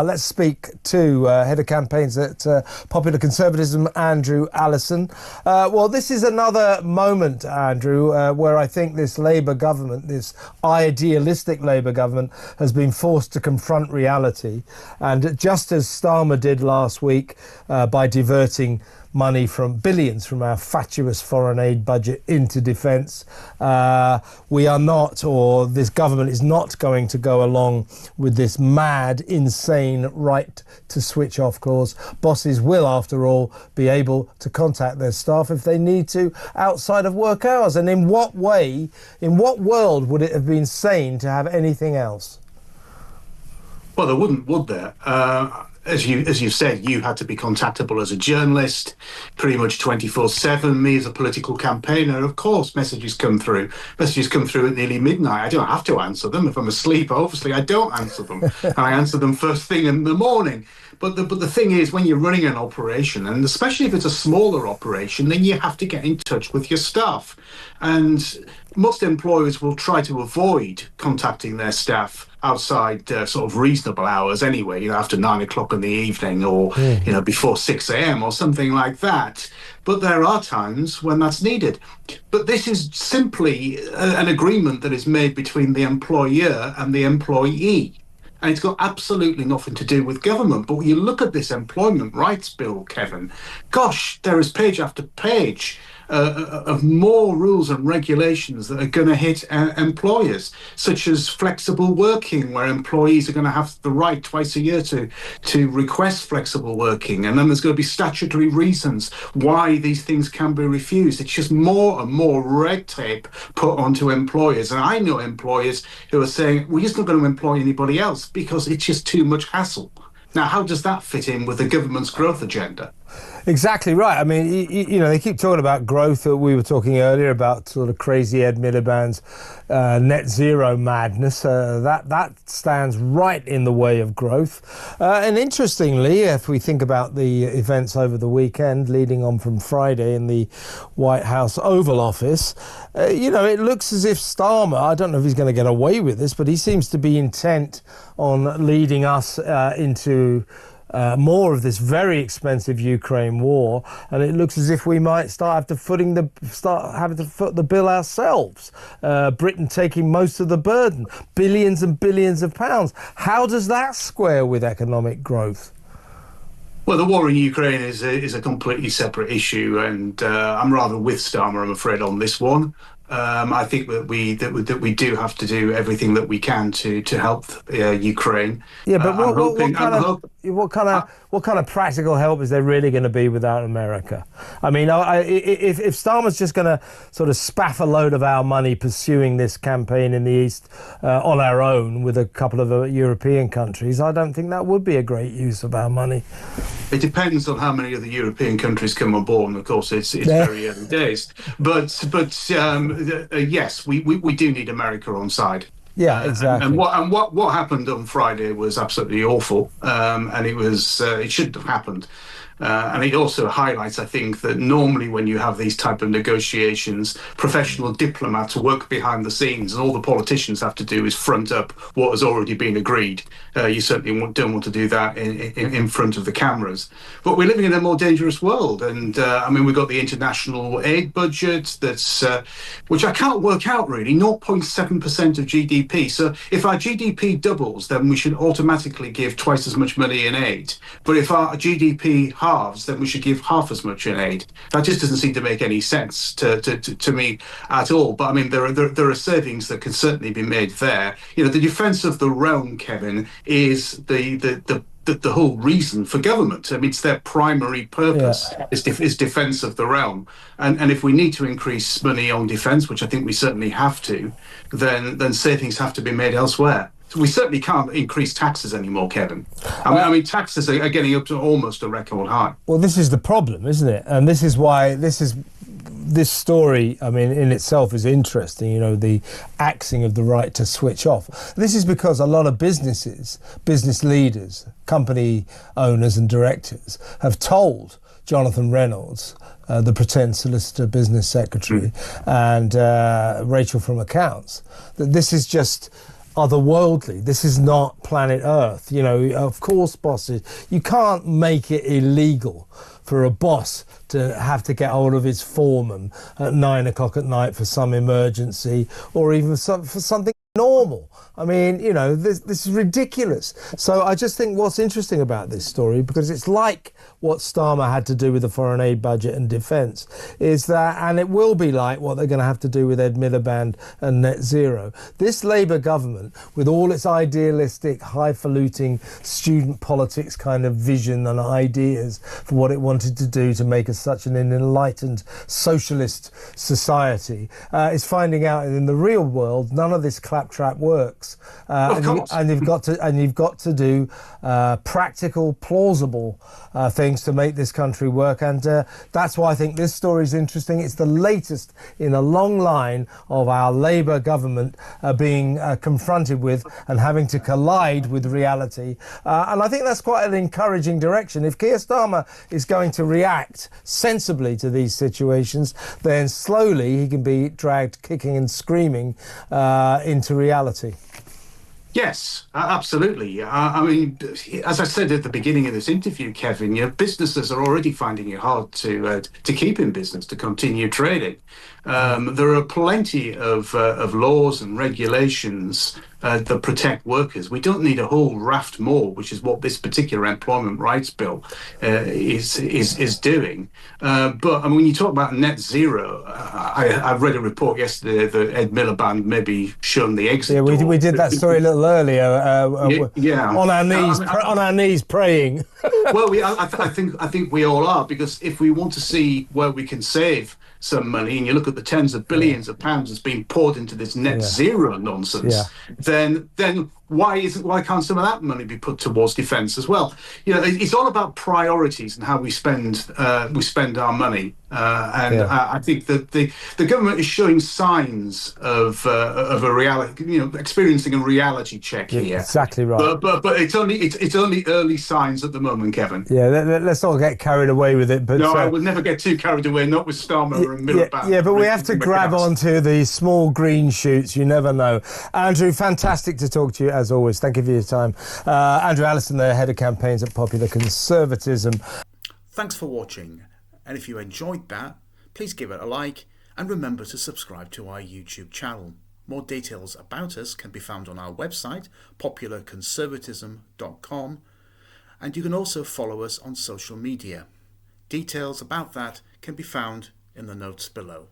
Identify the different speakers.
Speaker 1: Let's speak to Head of Campaigns at Popular Conservatism, Andrew Allison. Well, this is another moment, Andrew, where I think this Labour government, this idealistic Labour government, has been forced to confront reality. And just as Starmer did last week by diverting money from billions from our fatuous foreign aid budget into defence, we are not, or this government is not going to go along with this mad, insane right to switch off clause. Bosses will, after all, be able to contact their staff if they need to outside of work hours. And in what way, in what world would it have been sane to have anything else?
Speaker 2: Well, there wouldn't, would there? As you said, you had to be contactable as a journalist, pretty much 24/7. Me as a political campaigner, of course, messages come through. Messages come through at nearly midnight. I don't have to answer them. If I'm asleep, obviously, I don't answer them. And I answer them first thing in the morning. But the thing is, when you're running an operation, and especially if it's a smaller operation, then you have to get in touch with your staff. And most employers will try to avoid contacting their staff outside sort of reasonable hours anyway, after 9 o'clock in the evening or, before 6 a.m. or something like that. But there are times when that's needed. But this is simply an agreement that is made between the employer and the employee. And it's got absolutely nothing to do with government. But when you look at this employment rights bill, Kevin, gosh, there is page after page of more rules and regulations that are going to hit employers, such as flexible working, where employees are going to have the right twice a year to request flexible working. And then there's going to be statutory reasons why these things can be refused. It's just more and more red tape put onto employers. And I know employers who are saying, we're just not going to employ anybody else because it's just too much hassle. Now, how does that fit in with the government's growth agenda?
Speaker 1: Exactly right. I mean, they keep talking about growth. We were talking earlier about sort of crazy Ed Miliband's net zero madness. That stands right in the way of growth. And interestingly, if we think about the events over the weekend leading on from Friday in the White House Oval Office, it looks as if Starmer, I don't know if he's going to get away with this, but he seems to be intent on leading us into more of this very expensive Ukraine war, and it looks as if we might start having to foot the bill ourselves. Britain taking most of the burden, billions and billions of pounds. How does that square with economic growth?
Speaker 2: Well, the war in Ukraine is a completely separate issue, and I'm rather with Starmer, I'm afraid, on this one. I think that we do have to do everything that we can to help Ukraine.
Speaker 1: Yeah, but what kind of practical help is there really going to be without America? I mean, if Starmer's just going to sort of spaff a load of our money pursuing this campaign in the East on our own with a couple of European countries, I don't think that would be a great use of our money.
Speaker 2: It depends on how many of the European countries come on board, and of course it's very early days. But yes, we do need America on side.
Speaker 1: Yeah, exactly.
Speaker 2: And what happened on Friday was absolutely awful, and it shouldn't have happened. And it also highlights, I think, that normally when you have these type of negotiations, professional diplomats work behind the scenes, and all the politicians have to do is front up what has already been agreed. You certainly don't want to do that in front of the cameras. But we're living in a more dangerous world, and we've got the international aid budget that's, which I can't work out really, 0.7% of GDP. So if our GDP doubles, then we should automatically give twice as much money in aid. But if our GDP halves, then we should give half as much in aid. That just doesn't seem to make any sense to me at all. But I mean, there are savings that can certainly be made there. The defence of the realm, Kevin, is the whole reason for government. I mean, it's their primary purpose is defence of the realm. And if we need to increase money on defence, which I think we certainly have to, then savings have to be made elsewhere. So we certainly can't increase taxes anymore, Kevin. I mean, taxes are getting up to almost a record high.
Speaker 1: Well, this is the problem, isn't it? And this is why this story, I mean, in itself is interesting, the axing of the right to switch off. This is because a lot of business leaders, company owners and directors have told Jonathan Reynolds, the pretend solicitor business secretary, and Rachel from accounts, that this is just otherworldly. This is not planet Earth. You know, of course, bosses, you can't make it illegal for a boss to have to get hold of his foreman at 9 o'clock at night for some emergency, or even for something normal. I mean, you know, this is ridiculous. So I just think what's interesting about this story, because it's like what Starmer had to do with the foreign aid budget and defence, is that, and it will be like what they're going to have to do with Ed Miliband and net zero. This Labour government, with all its idealistic, highfalutin student politics kind of vision and ideas for what it wanted to do to make us such an enlightened socialist society, is finding out in the real world none of this claptrap works. And you've got to do practical, plausible things to make this country work, and that's why I think this story is interesting. It's the latest in a long line of our Labour government being confronted with and having to collide with reality, and I think that's quite an encouraging direction. If Keir Starmer is going to react sensibly to these situations, then slowly he can be dragged kicking and screaming into reality.
Speaker 2: Yes, absolutely. I mean, as I said at the beginning of this interview, Kevin, businesses are already finding it hard to keep in business, to continue trading. There are plenty of laws and regulations that protect workers. We don't need a whole raft more, which is what this particular employment rights bill is doing. But I mean, when you talk about net zero, I read a report yesterday that Ed Miliband maybe shown the exit.
Speaker 1: Yeah, we did that story a little earlier. On our knees praying.
Speaker 2: Well, I think we all are, because if we want to see where we can save some money, and you look at the tens of billions of pounds that's being poured into this net zero nonsense, then why can't some of that money be put towards defence as well? You know, it's all about priorities and how we spend our money. I think that the government is showing signs of a reality, you know, experiencing a reality check here.
Speaker 1: Exactly right.
Speaker 2: But it's only early signs at the moment, Kevin.
Speaker 1: Yeah, let's not get carried away with it. But
Speaker 2: no, I would never get too carried away. Not with Starmer and Miliband.
Speaker 1: Yeah, but we have to grab onto the small green shoots. You never know. Andrew, fantastic to talk to you as always. Thank you for your time. Andrew Allison, the head of campaigns at Popular Conservatism.
Speaker 3: Thanks for watching. And if you enjoyed that, please give it a like and remember to subscribe to our YouTube channel. More details about us can be found on our website, popularconservatism.com, and you can also follow us on social media. Details about that can be found in the notes below.